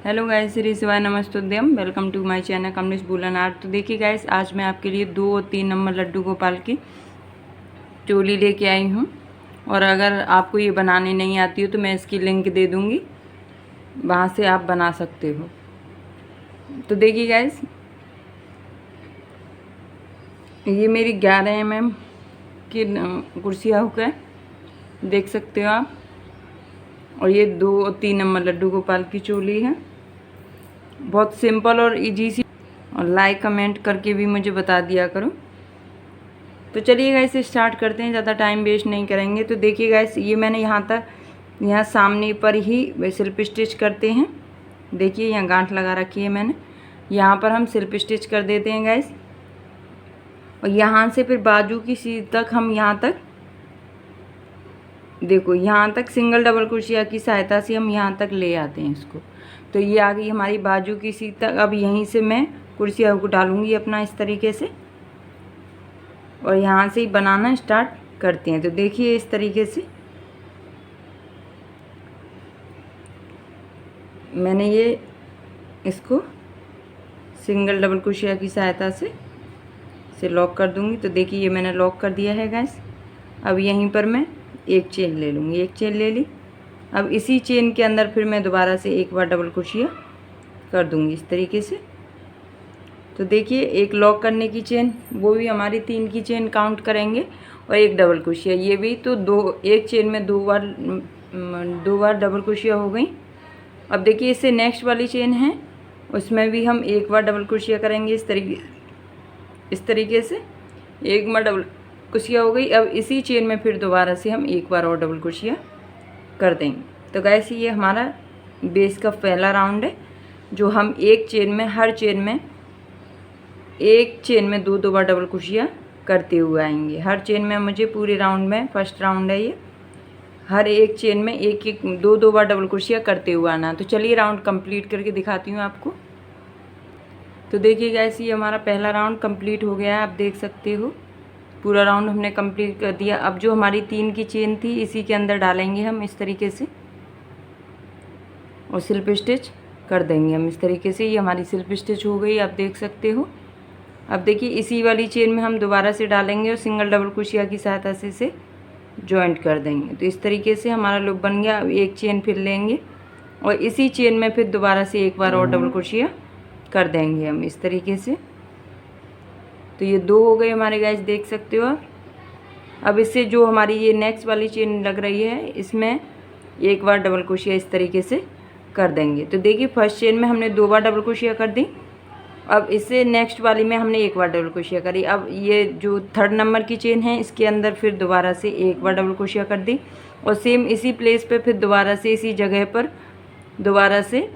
Hello guys, Shri शिवाय नमस्तुभ्यम। Welcome to my channel Kamlesh Bulan art. तो देखिए गाइस, आज मैं आपके लिए 2 और 3 नंबर लड्डू गोपाल की चोली लेके आई हूँ। और अगर आपको ये बनाने नहीं आती हो तो मैं इसकी लिंक दे दूँगी, वहाँ से आप बना सकते हो। तो देखिए गाइस, ये मेरी 11 mm की कुर्सियाँ हुक है, देख सकते हो आप। और ये 2 और 3 नंबर लड्डू गोपाल की चोली है। बहुत सिंपल और इजी सी। और लाइक कमेंट करके भी मुझे बता दिया करो। तो चलिए गाइस, स्टार्ट करते हैं, ज़्यादा टाइम वेस्ट नहीं करेंगे। तो देखिए गाइस, ये मैंने यहाँ सामने पर ही सिल्प स्टिच करते हैं। देखिए यहाँ गांठ लगा रखी है मैंने, यहाँ पर हम सिल्प स्टिच कर देते हैं गाइस। और यहाँ से फिर बाजू की सीध तक हम यहाँ तक, देखो यहाँ तक सिंगल डबल क्रोशिया की सहायता से हम यहाँ तक ले आते हैं इसको। तो ये आ गई हमारी बाजू की सीध तक। अब यहीं से मैं कुर्सिया को डालूंगी अपना इस तरीके से, और यहाँ से ही बनाना स्टार्ट करते हैं। तो देखिए इस तरीके से मैंने ये इसको सिंगल डबल क्रोशिया की सहायता से लॉक कर दूंगी। तो देखिए ये मैंने लॉक कर दिया है गाइस। अब यहीं पर मैं एक चेन ले लूँगी, एक चेन ले ली। अब इसी चेन के अंदर फिर मैं दोबारा से एक बार डबल क्रोशिया कर दूंगी इस तरीके से। तो देखिए एक लॉक करने की चेन, वो भी हमारी 3 की चेन काउंट करेंगे, और एक डबल क्रोशिया, ये भी तो एक चेन में दो बार डबल क्रोशिया हो गई। अब देखिए इससे नेक्स्ट वाली चेन है, उसमें भी हम एक बार डबल क्रोशिया करेंगे इस तरीके से। एक बार डबल क्रोशिया हो गई। अब इसी चेन में फिर दोबारा से हम एक बार और डबल क्रोशिया कर देंगे। तो गाइस ये हमारा बेस का पहला राउंड है, जो हम एक चेन में, हर चेन में एक चेन में दो बार डबल क्रोशिया करते हुए आएंगे। हर चेन में मुझे पूरे राउंड में, फर्स्ट राउंड है ये, हर एक चेन में एक दो बार डबल क्रोशिया करते हुए आना। तो चलिए राउंड कंप्लीट करके दिखाती हूँ आपको। तो देखिए गाइस, ये हमारा पहला राउंड कंप्लीट हो गया है। आप देख सकते हो पूरा राउंड हमने कंप्लीट कर दिया। अब जो हमारी 3 की चेन थी, इसी के अंदर डालेंगे हम इस तरीके से, और सिल्प स्टिच कर देंगे हम इस तरीके से। ये हमारी सिल्प स्टिच हो गई, आप देख सकते हो। अब देखिए इसी वाली चेन में हम दोबारा से डालेंगे और सिंगल डबल क्रोशिया की सहायता से इसे जॉइंट कर देंगे। तो इस तरीके से हमारा लुक बन गया। अब एक चेन फिर लेंगे और इसी चेन में फिर दोबारा से एक बार और डबल क्रोशिया कर देंगे हम इस तरीके से। तो ये 2 हो गए हमारे गाइस, देख सकते हो आप। अब इससे जो हमारी ये नेक्स्ट वाली चेन लग रही है, इसमें एक बार डबल क्रोशिया इस तरीके से कर देंगे। तो देखिए फर्स्ट चेन में हमने 2 बार डबल क्रोशिया कर दी। अब इससे नेक्स्ट वाली में हमने एक बार डबल क्रोशिया करी। अब ये जो 3rd नंबर की चेन है, इसके अंदर फिर दोबारा से एक बार डबल क्रोशिया कर दी, और सेम इसी प्लेस पे फिर दोबारा से इसी जगह पर दोबारा से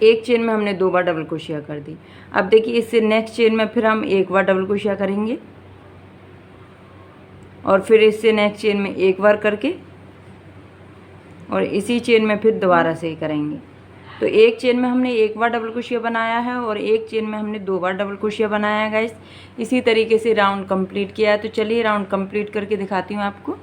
एक चेन में हमने 2 बार डबल क्रोशिया कर दी। अब देखिए इससे नेक्स्ट चेन में फिर हम एक बार डबल क्रोशिया करेंगे, और फिर इससे नेक्स्ट चेन में एक बार करके, और इसी चेन में फिर दोबारा से ही करेंगे। तो एक चेन में हमने एक बार डबल क्रोशिया बनाया है, और एक चेन में हमने 2 बार डबल क्रोशिया बनाया है गाइस। इसी तरीके से राउंड कंप्लीट किया है। तो चलिए राउंड कंप्लीट करके दिखाती हूँ आपको।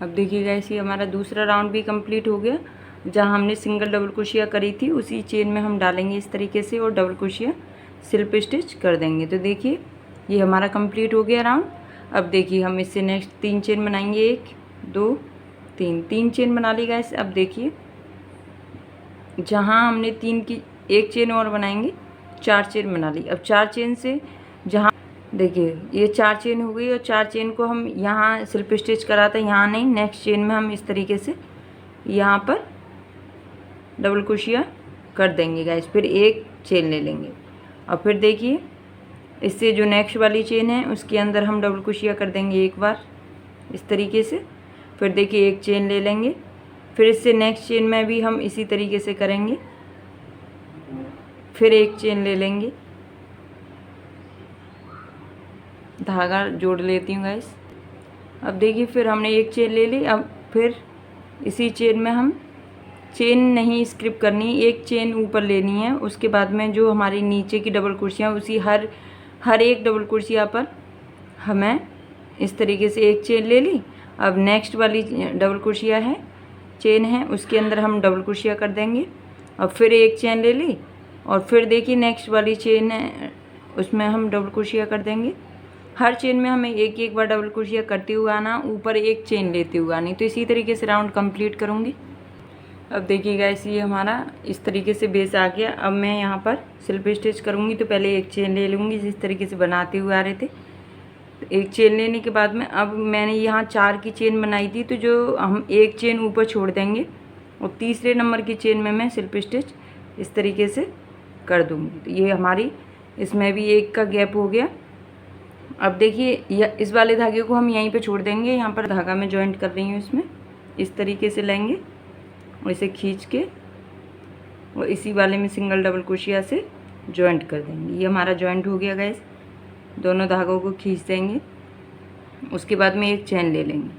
अब देखिए गाइस, ये हमारा दूसरा राउंड भी कंप्लीट हो गया। जहाँ हमने सिंगल डबल क्रोशिया करी थी, उसी चेन में हम डालेंगे इस तरीके से, और डबल क्रोशिया सिल्प स्टिच कर देंगे। तो देखिए ये हमारा कंप्लीट हो गया राउंड। अब देखिए हम इससे नेक्स्ट 3 चेन बनाएंगे, 1 2 3 चेन बना ली गाइस। अब देखिए जहाँ हमने 3 की एक चेन और बनाएंगे, 4 चेन बना ली। अब 4 चेन से जहाँ देखिए ये 4 चेन हो गई, और 4 चेन को हम यहाँ सिल्प स्टिच करा था, यहाँ नहीं, नेक्स्ट चेन में हम इस तरीके से यहाँ पर डबल क्रोशिया कर देंगे गाइस। फिर एक चेन ले लेंगे, और फिर देखिए इससे जो नेक्स्ट वाली चेन है, उसके अंदर हम डबल क्रोशिया कर देंगे एक बार इस तरीके से। फिर देखिए एक चेन ले लेंगे, फिर इससे नेक्स्ट चेन में भी हम इसी तरीके से करेंगे। फिर एक चेन ले लेंगे, धागा जोड़ लेती हूँ गाइस। अब देखिए फिर हमने एक चेन ले ली। अब फिर इसी चेन में हम, चेन नहीं स्किप करनी, एक चेन ऊपर लेनी है। उसके बाद में जो हमारी नीचे की डबल क्रोशिया, उसी हर एक डबल क्रोशिया पर हमें इस तरीके से एक चेन ले ली। अब नेक्स्ट वाली डबल क्रोशिया है, चेन है, उसके अंदर हम डबल क्रोशिया कर देंगे, अब फिर एक चेन ले ली और फिर देखिए नेक्स्ट वाली चेन है उसमें हम डबल क्रोशिया कर देंगे। हर चेन में हमें एक एक बार डबल क्रोशिया करते हुए आना, ऊपर एक चेन लेते हुए आनी। तो इसी तरीके से राउंड कंप्लीट करूँगी। अब देखिए गाइस ये हमारा इस तरीके से बेस आ गया। अब मैं यहाँ पर स्लिप स्टिच करूँगी तो पहले एक चेन ले लूँगी जिस तरीके से बनाते हुए आ रहे थे। तो एक चेन लेने के बाद में अब मैंने यहाँ 4 की चेन बनाई थी, तो जो हम एक चेन ऊपर छोड़ देंगे और तीसरे नंबर की चेन में मैं स्लिप स्टिच इस तरीके से कर दूँगी। तो ये हमारी इसमें भी एक का गैप हो गया। अब देखिए इस वाले धागे को हम यहीं पे छोड़ देंगे। यहाँ पर धागा मैं जॉइंट कर रही हूँ, इसमें इस तरीके से लेंगे और इसे खींच के और इसी वाले में सिंगल डबल क्रोशिया से जॉइंट कर देंगे। ये हमारा जॉइंट हो गया गाइस। दोनों धागों को खींच देंगे, उसके बाद में एक चेन ले लेंगे।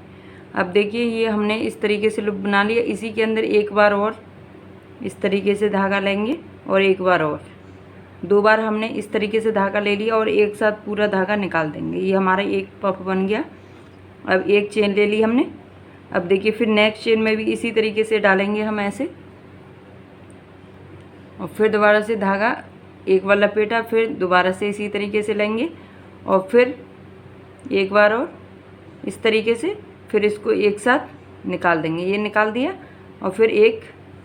अब देखिए ये हमने इस तरीके से लूप बना लिया। इसी के अंदर एक बार और इस तरीके से धागा लेंगे और एक बार और 2 बार हमने इस तरीके से धागा ले लिया और एक साथ पूरा धागा निकाल देंगे। ये हमारा एक पफ बन गया। अब एक चेन ले ली हमने। अब देखिए फिर नेक्स्ट चेन में भी इसी तरीके से डालेंगे हम ऐसे, और फिर दोबारा से धागा एक बार लपेटा, फिर दोबारा से इसी तरीके से लेंगे और फिर एक बार और इस तरीके से, फिर इसको एक साथ निकाल देंगे। ये निकाल दिया और फिर एक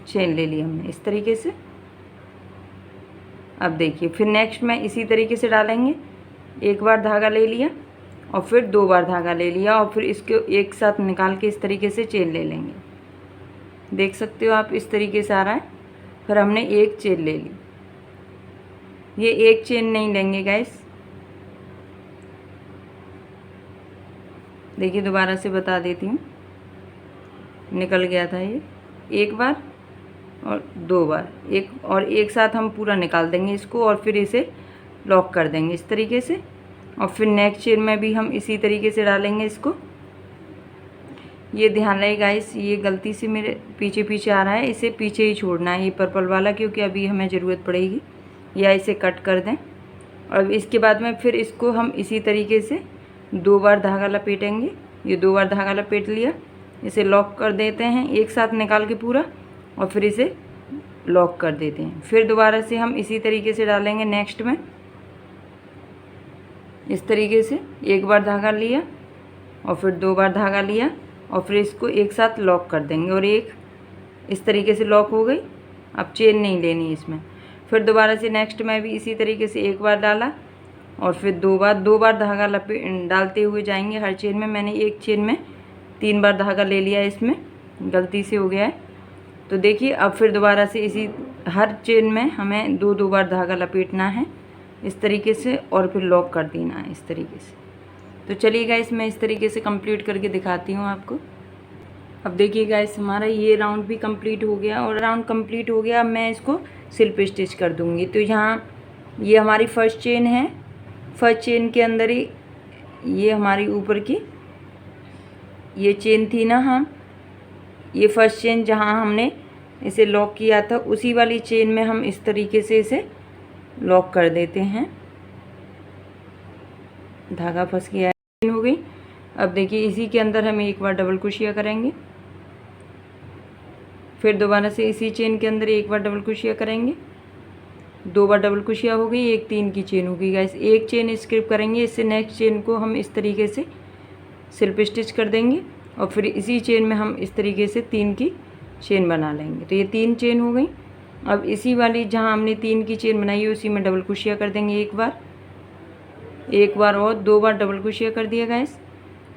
चेन ले ली हमने इस तरीके से। अब देखिए फिर नेक्स्ट में इसी तरीके से डालेंगे। एक बार धागा ले लिया और फिर 2 बार धागा ले लिया और फिर इसको एक साथ निकाल के इस तरीके से चेन ले लेंगे। देख सकते हो आप इस तरीके से आ रहा है। फिर हमने एक चेन ले ली। ये एक चेन नहीं लेंगे गाइस, देखिए दोबारा से बता देती हूँ, निकल गया था ये। एक बार और 2 बार, एक साथ हम पूरा निकाल देंगे इसको और फिर इसे लॉक कर देंगे इस तरीके से। और फिर नेक्स्ट चेन में भी हम इसी तरीके से डालेंगे इसको। ये ध्यान रहे गाइस, ये गलती से मेरे पीछे पीछे आ रहा है, इसे पीछे ही छोड़ना है ये पर्पल वाला, क्योंकि अभी हमें ज़रूरत पड़ेगी। या इसे कट कर दें। और इसके बाद में फिर इसको हम इसी तरीके से 2 बार धागा लपेटेंगे। ये 2 बार धागा लपेट लिया, इसे लॉक कर देते हैं एक साथ निकाल के पूरा, और फिर इसे लॉक कर देते हैं। फिर दोबारा से हम इसी तरीके से डालेंगे नेक्स्ट में इस तरीके से। एक बार धागा लिया और फिर 2 बार धागा लिया और फिर इसको एक साथ लॉक कर देंगे और एक इस तरीके से लॉक हो गई। अब चेन नहीं लेनी इसमें। फिर दोबारा से नेक्स्ट में भी इसी तरीके से एक बार डाला और फिर 2 बार धागा डालते हुए जाएंगे हर चेन में। मैंने एक चेन में 3 बार धागा ले लिया है, इसमें गलती से हो गया है। तो देखिए अब फिर दोबारा से इसी हर चेन में हमें 2 बार धागा लपेटना है इस तरीके से और फिर लॉक कर देना है इस तरीके से। तो चलिए गाइस मैं इस तरीके से कंप्लीट करके दिखाती हूँ आपको। अब देखिए गाइस हमारा ये राउंड भी कंप्लीट हो गया और राउंड कंप्लीट हो गया। अब मैं इसको स्लिप स्टिच कर दूँगी। तो यहाँ ये हमारी फर्स्ट चेन है। फर्स्ट चेन के अंदर ही ये हमारी ऊपर की ये चेन थी ना, हम ये फर्स्ट चेन जहाँ हमने इसे लॉक किया था उसी वाली चेन में हम इस तरीके से इसे लॉक कर देते हैं। धागा फंस गया है, हो गई। अब देखिए इसी के अंदर हम एक बार डबल क्रोशिया करेंगे, फिर दोबारा से इसी चेन के अंदर एक बार डबल क्रोशिया करेंगे। 2 बार डबल क्रोशिया हो गई, एक 3 की चेन हो गई गाइस। एक चेन स्किप करेंगे, इससे नेक्स्ट चेन को हम इस तरीके से स्लिप स्टिच कर देंगे और फिर इसी चेन में हम इस तरीके से 3 की चेन बना लेंगे। तो ये 3 चेन हो गई। अब इसी वाली जहाँ हमने 3 की चेन बनाई है उसी में डबल क्रोशिया कर देंगे एक बार और 2 बार डबल क्रोशिया कर दिया गाइस।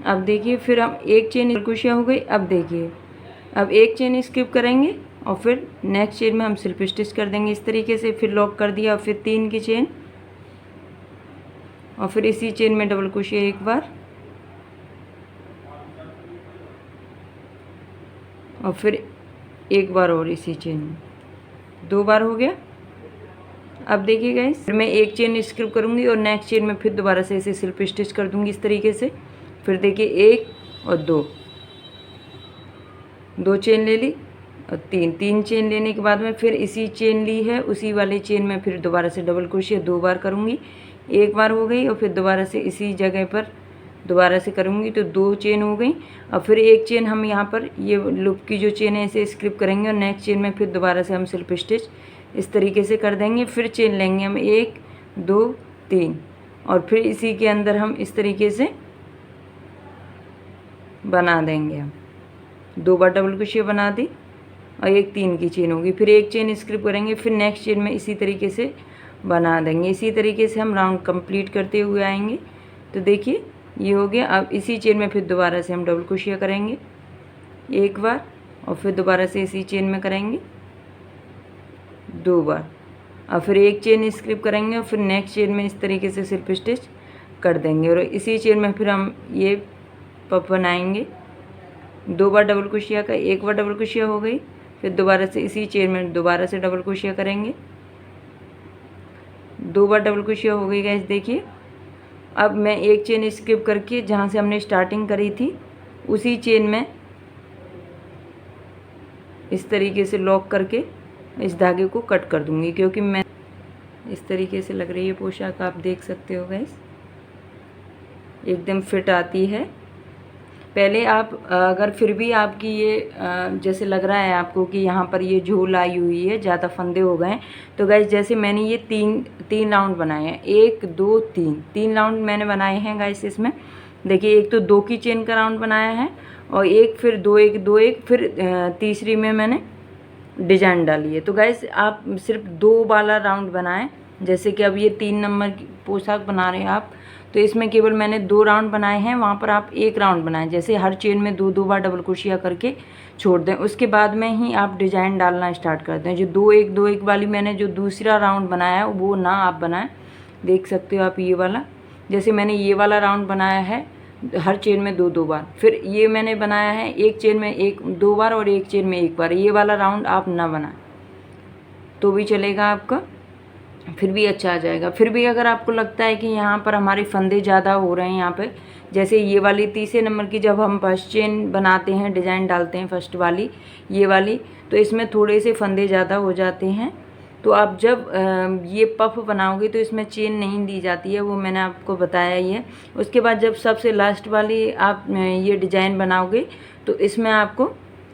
अब देखिए फिर हम एक चेन डबल क्रोशिया हो गई। अब देखिए अब एक चेन स्किप करेंगे और फिर नेक्स्ट चेन में हम स्लिप स्टिच कर देंगे इस तरीके से। फिर लॉक कर दिया और फिर 3 की चेन और फिर इसी चेन में डबल क्रोशिया एक बार और फिर एक बार और इसी चेन में 2 बार हो गया। अब देखिए गाइस फिर मैं एक चेन स्किप करूँगी और नेक्स्ट चेन में फिर दोबारा से इसे स्लिप स्टिच कर दूँगी इस तरीके से। फिर देखिए 1 और 2 चेन ले ली और 3 चेन लेने के बाद में फिर इसी चेन ली है उसी वाली चेन में फिर दोबारा से डबल क्रोशिया 2 बार करूँगी। एक बार हो गई और फिर दोबारा से इसी जगह पर दोबारा से करूँगी तो 2 चेन हो गई। और फिर एक चेन हम यहाँ पर ये लूप की जो चेन है इसे स्किप करेंगे और नेक्स्ट चेन में फिर दोबारा से हम स्लिप स्टिच इस तरीके से कर देंगे। फिर चेन लेंगे हम 1 2 3 और फिर इसी के अंदर हम इस तरीके से बना देंगे। हम 2 बार डबल क्रोशिया बना दी और एक 3 की चेन होगी, फिर एक चेन स्किप करेंगे, फिर नेक्स्ट चेन में इसी तरीके से बना देंगे। इसी तरीके से हम राउंड कंप्लीट करते हुए आएंगे। तो देखिए ये हो गया। अब इसी चेन में फिर दोबारा से हम डबल क्रोशिया करेंगे एक बार और फिर दोबारा से इसी चेन में करेंगे 2 बार और फिर एक चेन स्किप करेंगे और फिर नेक्स्ट चेन में इस तरीके से स्लिप स्टिच कर देंगे और इसी चेन में फिर हम ये पफ बनाएंगे। 2 बार डबल क्रोशिया का, एक बार डबल क्रोशिया हो गई, फिर दोबारा से इसी चेन में दोबारा से डबल क्रोशिया करेंगे। 2 बार डबल क्रोशिया हो गई गाइस। देखिए अब मैं एक चेन स्किप करके जहाँ से हमने स्टार्टिंग करी थी उसी चेन में इस तरीके से लॉक करके इस धागे को कट कर दूँगी, क्योंकि मैं इस तरीके से लग रही है पोशाक, आप देख सकते हो गाइस, एकदम फिट आती है। पहले आप अगर फिर भी आपकी ये जैसे लग रहा है आपको कि यहाँ पर ये झोल आई हुई है, ज़्यादा फंदे हो गए हैं, तो गाइस जैसे मैंने ये तीन राउंड बनाए हैं, 1 2 3 राउंड मैंने बनाए हैं गाइस। इसमें देखिए एक तो 2 की चेन का राउंड बनाया है और एक फिर 2 1 2 1 फिर तीसरी में मैंने डिजाइन डाली है। तो गाइस आप सिर्फ 2 वाला राउंड बनाएं। जैसे कि अब ये 3 नंबर की पोशाक बना रहे हैं आप, तो इसमें केवल मैंने 2 राउंड बनाए हैं, वहाँ पर आप 1 राउंड बनाएं। जैसे हर चेन में 2 2 बार डबल क्रोशिया करके छोड़ दें, उसके बाद में ही आप डिजाइन डालना स्टार्ट कर दें। जो 2 1 2 1 वाली मैंने जो दूसरा राउंड बनाया है वो ना आप बनाएं। देख सकते हो आप ये वाला, जैसे मैंने ये वाला राउंड बनाया है हर चेन में 2 2 बार, फिर ये मैंने बनाया है एक चेन में 1 2 बार और एक चेन में 1 बार। ये वाला राउंड आप ना बनाएं तो भी चलेगा आपका, फिर भी अच्छा आ जाएगा। फिर भी अगर आपको लगता है कि यहाँ पर हमारे फंदे ज़्यादा हो रहे हैं यहाँ पे, जैसे ये वाली तीसरे नंबर की जब हम फर्स्ट चेन बनाते हैं, डिज़ाइन डालते हैं फर्स्ट वाली ये वाली, तो इसमें थोड़े से फंदे ज़्यादा हो जाते हैं। तो आप जब ये पफ बनाओगे तो इसमें चेन नहीं दी जाती है, वो मैंने आपको बताया ही है। उसके बाद जब सबसे लास्ट वाली आप ये डिज़ाइन बनाओगे तो इसमें आपको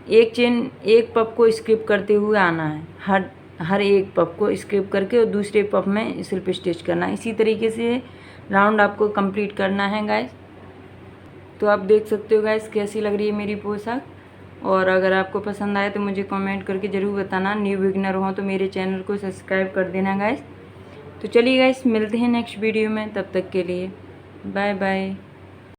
एक चेन एक पफ को स्किप करते हुए आना है, हर एक पफ को स्किप करके और दूसरे पफ में स्लिप स्टिच करना है। इसी तरीके से राउंड आपको कंप्लीट करना है गाइस। तो आप देख सकते हो गाइस कैसी लग रही है मेरी पोशाक, और अगर आपको पसंद आए तो मुझे कमेंट करके ज़रूर बताना। न्यू बिगनर हो तो मेरे चैनल को सब्सक्राइब कर देना गाइस। तो चलिए गाइस मिलते हैं नेक्स्ट वीडियो में, तब तक के लिए बाय बाय।